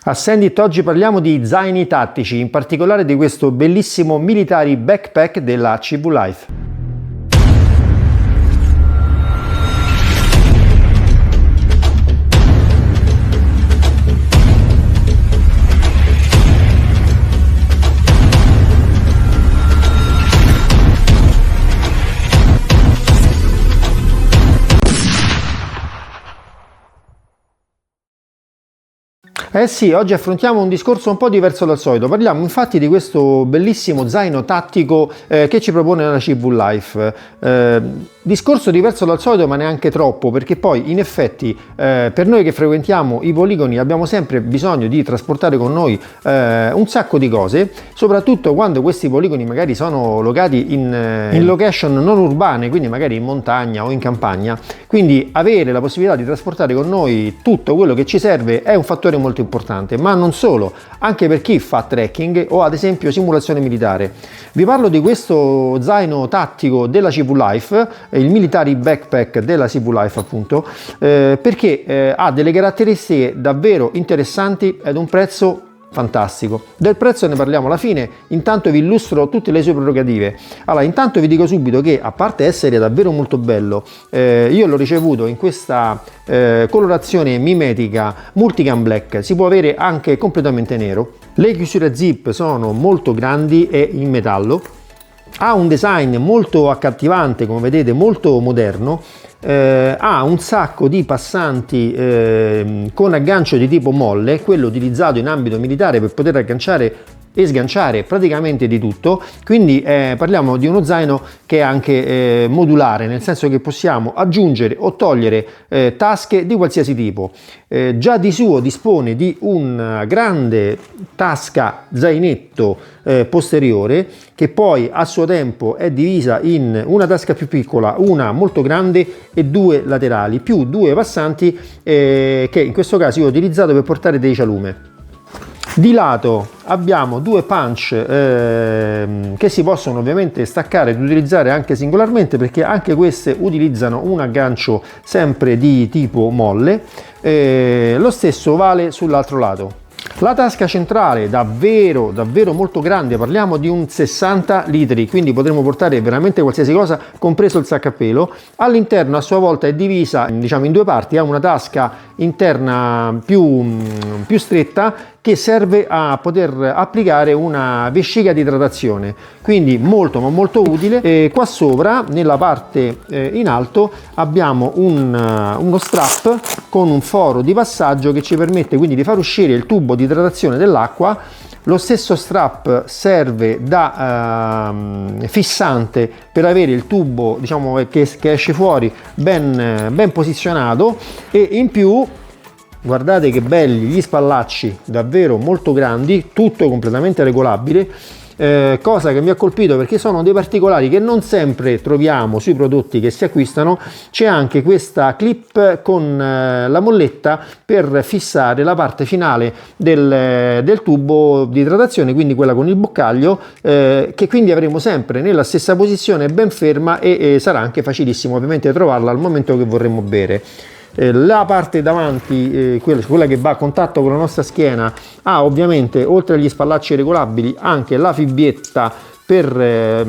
A Sendit oggi parliamo di zaini tattici, in particolare di questo bellissimo military backpack della CV Life. Eh sì, oggi affrontiamo un discorso un po' diverso dal solito. Parliamo infatti di questo bellissimo zaino tattico che ci propone la CV Life. Discorso diverso dal solito, ma neanche troppo, perché poi in effetti per noi che frequentiamo i poligoni abbiamo sempre bisogno di trasportare con noi un sacco di cose, soprattutto quando questi poligoni magari sono locati in location non urbane, quindi magari in montagna o in campagna. Quindi avere la possibilità di trasportare con noi tutto quello che ci serve è un fattore molto importante, ma non solo, anche per chi fa trekking o ad esempio simulazione militare. Vi parlo di questo zaino tattico della CV Life, il military backpack della CV Life appunto, perché ha delle caratteristiche davvero interessanti ed un prezzo fantastico. Del prezzo ne parliamo alla fine, intanto vi illustro tutte le sue prerogative. Allora, intanto vi dico subito che, a parte essere davvero molto bello, io l'ho ricevuto in questa colorazione mimetica Multicam Black, si può avere anche completamente nero. Le chiusure zip sono molto grandi e in metallo, ha un design molto accattivante, come vedete, molto moderno. Ha un sacco di passanti con aggancio di tipo molle, quello utilizzato in ambito militare per poter agganciare e sganciare praticamente di tutto, quindi parliamo di uno zaino che è anche modulare, nel senso che possiamo aggiungere o togliere tasche di qualsiasi tipo. Già di suo dispone di una grande tasca zainetto posteriore, che poi a suo tempo è divisa in una tasca più piccola, una molto grande e due laterali, più due passanti che in questo caso io ho utilizzato per portare dei cialume. Di lato abbiamo due punch che si possono ovviamente staccare ed utilizzare anche singolarmente, perché anche queste utilizzano un aggancio sempre di tipo molle. Lo stesso vale sull'altro lato. La tasca centrale davvero molto grande, parliamo di un 60 litri, quindi potremo portare veramente qualsiasi cosa, compreso il sacco a pelo. All'interno a sua volta è divisa, diciamo, in due parti, ha una tasca interna più stretta che serve a poter applicare una vescica di idratazione, quindi molto ma molto utile. E qua sopra, nella parte in alto, abbiamo uno strap con un foro di passaggio che ci permette quindi di far uscire il tubo di idratazione dell'acqua. Lo stesso strap serve da fissante per avere il tubo, diciamo, che esce fuori ben posizionato, e in più guardate che belli gli spallacci, davvero molto grandi, tutto completamente regolabile. Cosa che mi ha colpito, perché sono dei particolari che non sempre troviamo sui prodotti che si acquistano. C'è anche questa clip con la molletta per fissare la parte finale del tubo di idratazione, quindi quella con il boccaglio, che quindi avremo sempre nella stessa posizione, ben ferma, e sarà anche facilissimo ovviamente trovarla al momento che vorremmo bere. La parte davanti, quella che va a contatto con la nostra schiena, ha ovviamente, oltre agli spallacci regolabili, anche la fibbietta per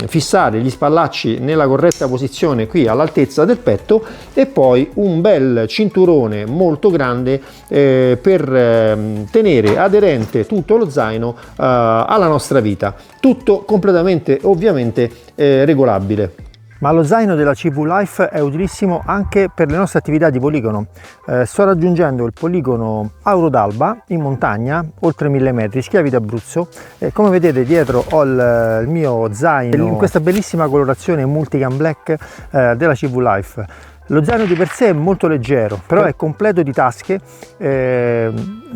fissare gli spallacci nella corretta posizione qui all'altezza del petto, e poi un bel cinturone molto grande per tenere aderente tutto lo zaino alla nostra vita, tutto completamente ovviamente regolabile. Ma lo zaino della CV Life è utilissimo anche per le nostre attività di poligono. Sto raggiungendo il poligono Auro d'Alba in montagna, oltre 1000 metri, Schiavi d'Abruzzo. Come vedete dietro ho il mio zaino in questa bellissima colorazione Multicam Black della CV Life. Lo zaino di per sé è molto leggero, però è completo di tasche.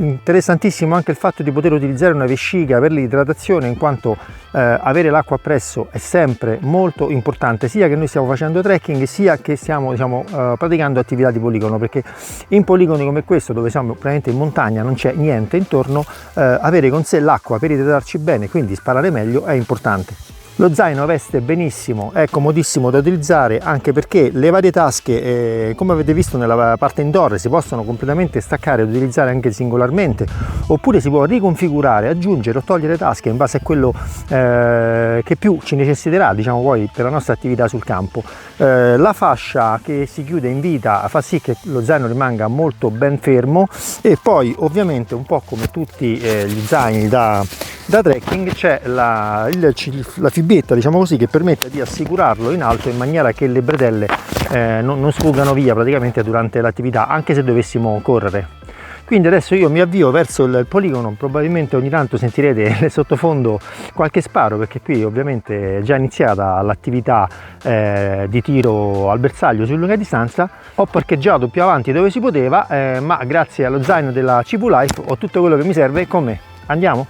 Interessantissimo anche il fatto di poter utilizzare una vescica per l'idratazione, in quanto avere l'acqua appresso è sempre molto importante, sia che noi stiamo facendo trekking sia che stiamo, diciamo, praticando attività di poligono, perché in poligoni come questo, dove siamo praticamente in montagna, non c'è niente intorno, avere con sé l'acqua per idratarci bene, quindi sparare meglio, è importante. Lo zaino veste benissimo, è comodissimo da utilizzare, anche perché le varie tasche, come avete visto nella parte indoor, si possono completamente staccare e utilizzare anche singolarmente, oppure si può riconfigurare, aggiungere o togliere tasche in base a quello che più ci necessiterà, diciamo, poi per la nostra attività sul campo. La fascia che si chiude in vita fa sì che lo zaino rimanga molto ben fermo, e poi ovviamente, un po' come tutti gli zaini da trekking, c'è la fibbetta, diciamo così, che permette di assicurarlo in alto in maniera che le bretelle non sfuggano via praticamente durante l'attività, anche se dovessimo correre. Quindi adesso io mi avvio verso il poligono, probabilmente ogni tanto sentirete nel sottofondo qualche sparo, perché qui ovviamente è già iniziata l'attività di tiro al bersaglio su lunga distanza. Ho parcheggiato più avanti dove si poteva, ma grazie allo zaino della CV Life ho tutto quello che mi serve con me. Andiamo?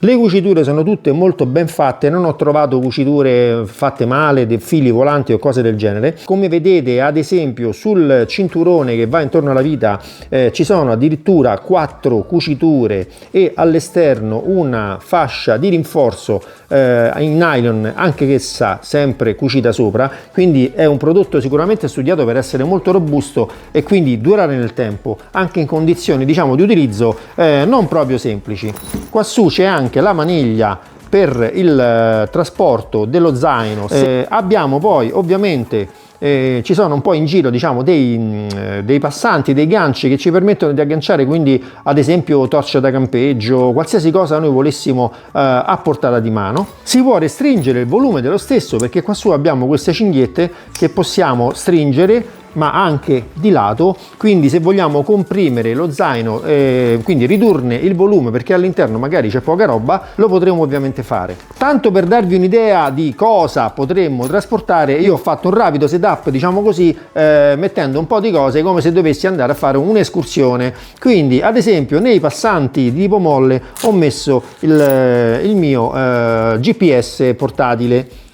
Le cuciture sono tutte molto ben fatte, non ho trovato cuciture fatte male, dei fili volanti o cose del genere. Come vedete, ad esempio, sul cinturone che va intorno alla vita ci sono addirittura 4 cuciture, e all'esterno una fascia di rinforzo in nylon, anche essa sempre cucita sopra, quindi è un prodotto sicuramente studiato per essere molto robusto e quindi durare nel tempo, anche in condizioni, diciamo, di utilizzo non proprio semplici. Quassù c'è anche la maniglia per il trasporto dello zaino. Abbiamo poi ovviamente ci sono un po' in giro, diciamo, dei passanti, dei ganci che ci permettono di agganciare, quindi ad esempio torcia da campeggio, qualsiasi cosa noi volessimo a portata di mano. Si può restringere il volume dello stesso, perché qua su abbiamo queste cinghiette che possiamo stringere, ma anche di lato, quindi se vogliamo comprimere lo zaino, quindi ridurne il volume perché all'interno magari c'è poca roba, lo potremo ovviamente fare. Tanto per darvi un'idea di cosa potremmo trasportare, io ho fatto un rapido setup, diciamo così, mettendo un po' di cose come se dovessi andare a fare un'escursione. Quindi ad esempio nei passanti di tipo molle ho messo il mio GPS portatile.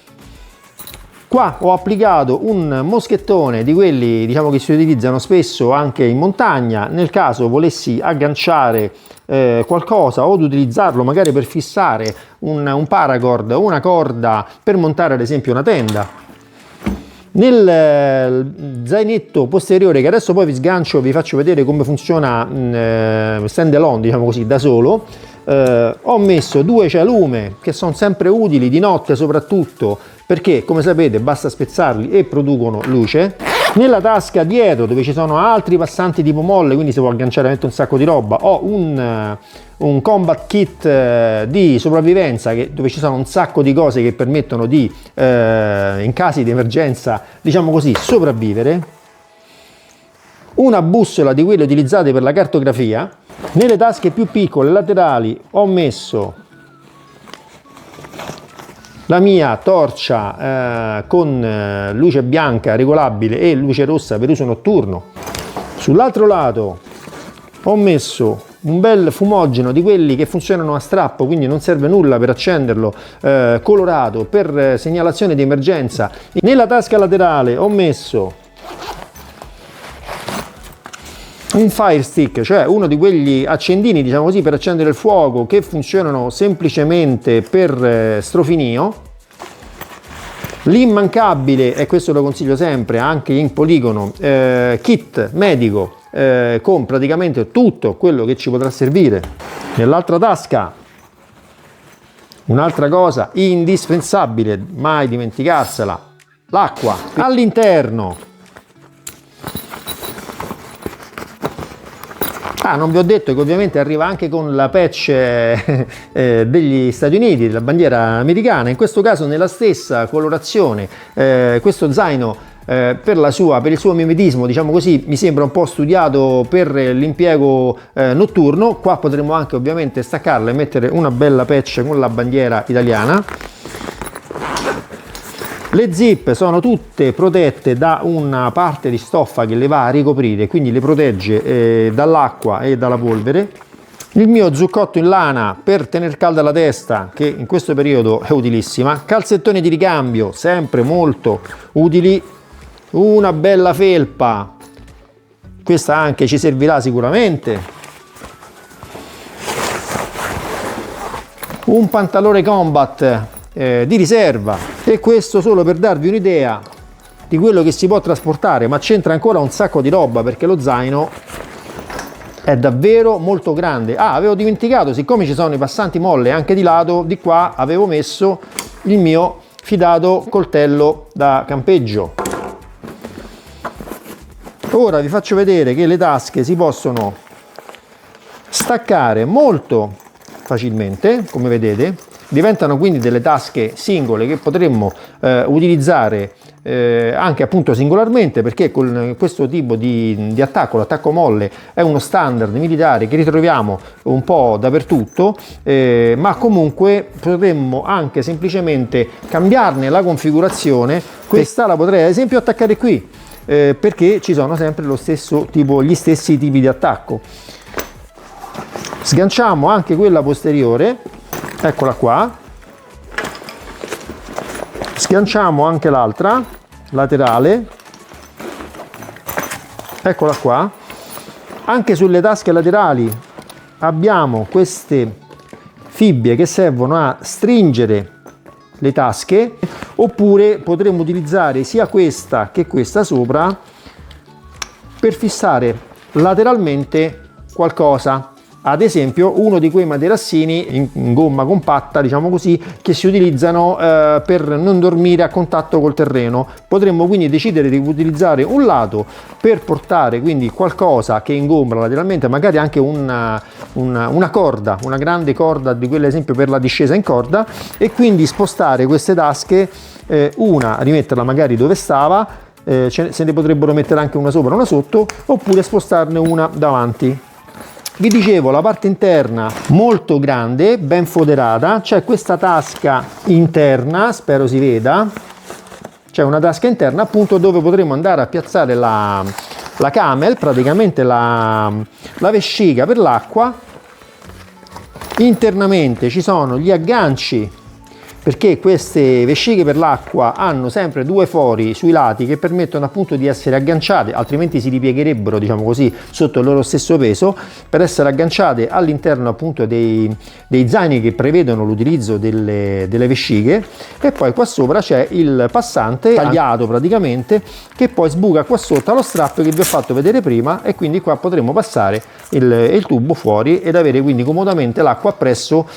Qua ho applicato un moschettone di quelli, diciamo, che si utilizzano spesso anche in montagna, nel caso volessi agganciare qualcosa o utilizzarlo magari per fissare un paracord o una corda per montare ad esempio una tenda. Nel zainetto posteriore, che adesso poi vi sgancio, vi faccio vedere come funziona stand alone, diciamo così, da solo, ho messo 2 cialume che sono sempre utili di notte soprattutto, perché come sapete basta spezzarli e producono luce. Nella tasca dietro, dove ci sono altri passanti tipo molle, quindi si può agganciare un sacco di roba, ho un combat kit di sopravvivenza dove ci sono un sacco di cose che permettono di in casi di emergenza, diciamo così, sopravvivere. Una bussola di quelle utilizzate per la cartografia. Nelle tasche più piccole laterali ho messo la mia torcia con luce bianca regolabile e luce rossa per uso notturno. Sull'altro lato ho messo un bel fumogeno di quelli che funzionano a strappo, quindi non serve nulla per accenderlo, colorato per segnalazione di emergenza. Nella tasca laterale ho messo un fire stick, cioè uno di quegli accendini, diciamo così, per accendere il fuoco, che funzionano semplicemente per strofinio. L'immancabile, e questo lo consiglio sempre anche in poligono, kit medico con praticamente tutto quello che ci potrà servire. Nell'altra tasca un'altra cosa indispensabile, mai dimenticarsela, l'acqua. All'interno non vi ho detto che ovviamente arriva anche con la patch degli Stati Uniti, della bandiera americana, in questo caso nella stessa colorazione. Questo zaino per il suo mimetismo, diciamo così, mi sembra un po' studiato per l'impiego notturno. Qua potremo anche ovviamente staccarla e mettere una bella patch con la bandiera italiana. Le zip sono tutte protette da una parte di stoffa che le va a ricoprire, quindi le protegge dall'acqua e dalla polvere. Il mio zuccotto in lana per tenere calda la testa, che in questo periodo è utilissima. Calzettoni di ricambio, sempre molto utili. Una bella felpa, questa anche ci servirà sicuramente. un pantalone combat di riserva, e questo solo per darvi un'idea di quello che si può trasportare, ma c'entra ancora un sacco di roba perché lo zaino è davvero molto grande. Ah, avevo dimenticato, siccome ci sono i passanti molle anche di lato, di qua avevo messo il mio fidato coltello da campeggio. Ora vi faccio vedere che le tasche si possono staccare molto facilmente, come vedete. Diventano quindi delle tasche singole che potremmo utilizzare anche appunto singolarmente, perché con questo tipo di attacco, l'attacco molle, è uno standard militare che ritroviamo un po' dappertutto, ma comunque potremmo anche semplicemente cambiarne la configurazione. Questa la potrei ad esempio attaccare qui, perché ci sono sempre lo stesso tipo, gli stessi tipi di attacco. Sganciamo anche quella posteriore, eccola qua, sganciamo anche l'altra laterale, eccola qua. Anche sulle tasche laterali abbiamo queste fibbie che servono a stringere le tasche, oppure potremmo utilizzare sia questa che questa sopra per fissare lateralmente qualcosa. Ad esempio uno di quei materassini in gomma compatta, diciamo così, che si utilizzano per non dormire a contatto col terreno. Potremmo quindi decidere di utilizzare un lato per portare quindi qualcosa che ingombra lateralmente, magari anche una corda, una grande corda di quella ad esempio per la discesa in corda, e quindi spostare queste tasche, una rimetterla magari dove stava, se ne potrebbero mettere anche una sopra, una sotto, oppure spostarne una davanti. Vi dicevo, la parte interna molto grande, ben foderata, c'è questa tasca interna, spero si veda, c'è una tasca interna appunto dove potremo andare a piazzare la camel, praticamente la vescica per l'acqua. Internamente ci sono gli agganci, perché queste vesciche per l'acqua hanno sempre due fori sui lati che permettono appunto di essere agganciate, altrimenti si ripiegherebbero, diciamo così, sotto il loro stesso peso, per essere agganciate all'interno appunto dei zaini che prevedono l'utilizzo delle vesciche. E poi qua sopra c'è il passante tagliato praticamente, che poi sbuca qua sotto allo strap che vi ho fatto vedere prima, e quindi qua potremo passare il tubo fuori ed avere quindi comodamente l'acqua appresso,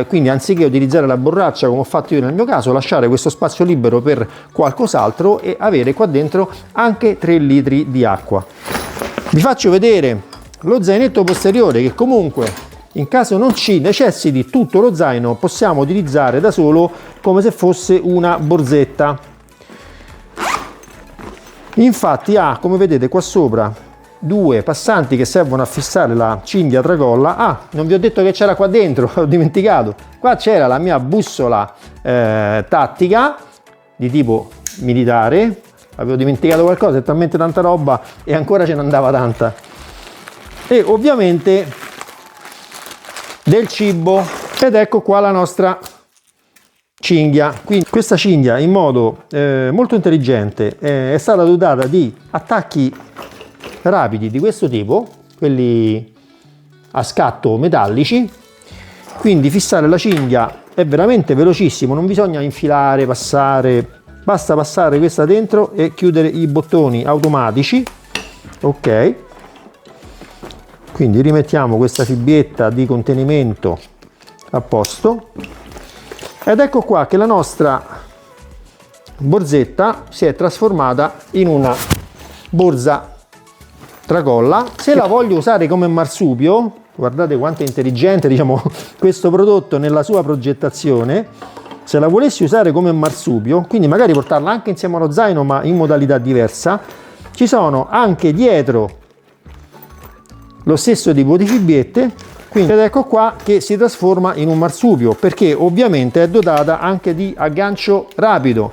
quindi anziché utilizzare la borraccia come ho fatto io nel mio caso, lasciare questo spazio libero per qualcos'altro e avere qua dentro anche 3 litri di acqua. Vi faccio vedere lo zainetto posteriore, che comunque in caso non ci necessiti tutto lo zaino possiamo utilizzare da solo come se fosse una borsetta. Infatti ha, come vedete qua sopra, 2 passanti che servono a fissare la cinghia tracolla. Ah, non vi ho detto che c'era qua dentro, ho dimenticato. Qua c'era la mia bussola tattica di tipo militare. Avevo dimenticato qualcosa, è talmente tanta roba e ancora ce ne andava tanta. E ovviamente del cibo, ed ecco qua la nostra cinghia. Quindi questa cinghia in modo molto intelligente è stata dotata di attacchi rapidi di questo tipo, quelli a scatto metallici, quindi fissare la cinghia è veramente velocissimo, non bisogna infilare, passare, basta passare questa dentro e chiudere i bottoni automatici. Ok, quindi rimettiamo questa fibbietta di contenimento a posto, ed ecco qua che la nostra borsetta si è trasformata in una borsa tracolla. Se la voglio usare come marsupio, guardate quanto è intelligente, diciamo, questo prodotto nella sua progettazione. Se la volessi usare come marsupio, quindi magari portarla anche insieme allo zaino ma in modalità diversa, ci sono anche dietro lo stesso tipo di fibbiette, quindi ed ecco qua che si trasforma in un marsupio, perché ovviamente è dotata anche di aggancio rapido,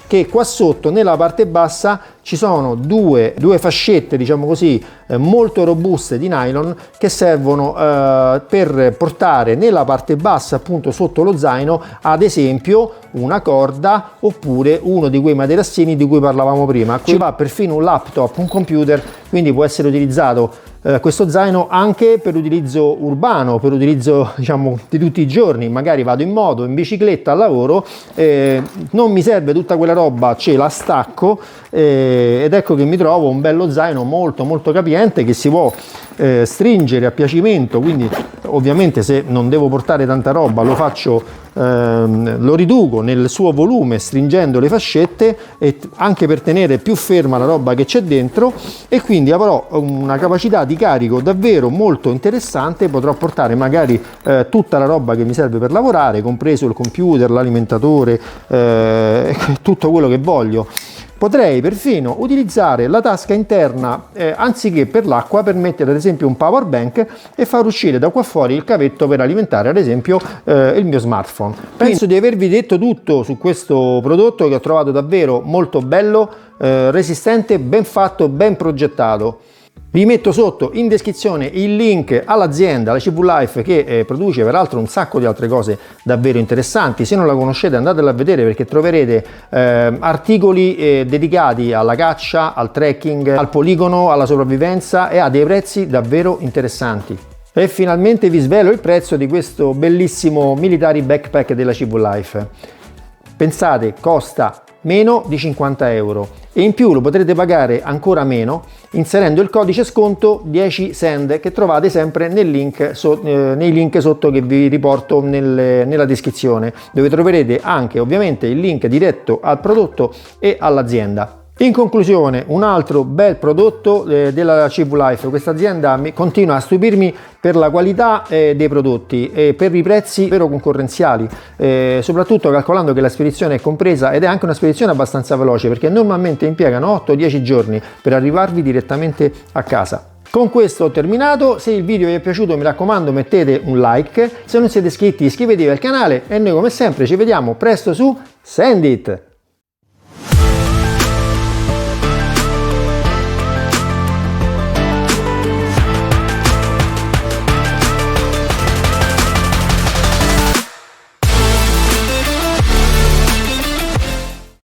che qua sotto nella parte bassa ci sono due fascette, diciamo così, molto robuste di nylon, che servono per portare nella parte bassa, appunto sotto lo zaino, ad esempio una corda oppure uno di quei materassini di cui parlavamo prima. Ci va perfino un laptop, un computer, quindi può essere utilizzato questo zaino anche per utilizzo urbano, per utilizzo diciamo di tutti i giorni, magari vado in moto, in bicicletta, al lavoro, non mi serve tutta quella roba, ce la stacco ed ecco che mi trovo un bello zaino molto molto capiente che si può stringere a piacimento, quindi ovviamente se non devo portare tanta roba lo faccio, lo riduco nel suo volume stringendo le fascette e anche per tenere più ferma la roba che c'è dentro, e quindi avrò una capacità di carico davvero molto interessante. Potrò portare magari tutta la roba che mi serve per lavorare, compreso il computer, l'alimentatore, tutto quello che voglio. Potrei perfino utilizzare la tasca interna anziché per l'acqua, per mettere ad esempio un power bank e far uscire da qua fuori il cavetto per alimentare ad esempio il mio smartphone. Penso di avervi detto tutto su questo prodotto che ho trovato davvero molto bello, resistente, ben fatto, ben progettato. Vi metto sotto in descrizione il link all'azienda, la CV Life, che produce peraltro un sacco di altre cose davvero interessanti. Se non la conoscete andatela a vedere, perché troverete articoli dedicati alla caccia, al trekking, al poligono, alla sopravvivenza, e ha dei prezzi davvero interessanti. E finalmente vi svelo il prezzo di questo bellissimo military backpack della CV Life. Pensate, costa meno di 50 euro e in più lo potrete pagare ancora meno inserendo il codice sconto 10SEND che trovate sempre nei link sotto che vi riporto nella descrizione, dove troverete anche ovviamente il link diretto al prodotto e all'azienda. In conclusione, un altro bel prodotto della CV Life. Questa azienda continua a stupirmi per la qualità dei prodotti e per i prezzi vero concorrenziali, soprattutto calcolando che la spedizione è compresa, ed è anche una spedizione abbastanza veloce, perché normalmente impiegano 8-10 giorni per arrivarvi direttamente a casa. Con questo ho terminato. Se il video vi è piaciuto, mi raccomando, mettete un like. Se non siete iscritti, iscrivetevi al canale e noi come sempre ci vediamo presto su Sendit!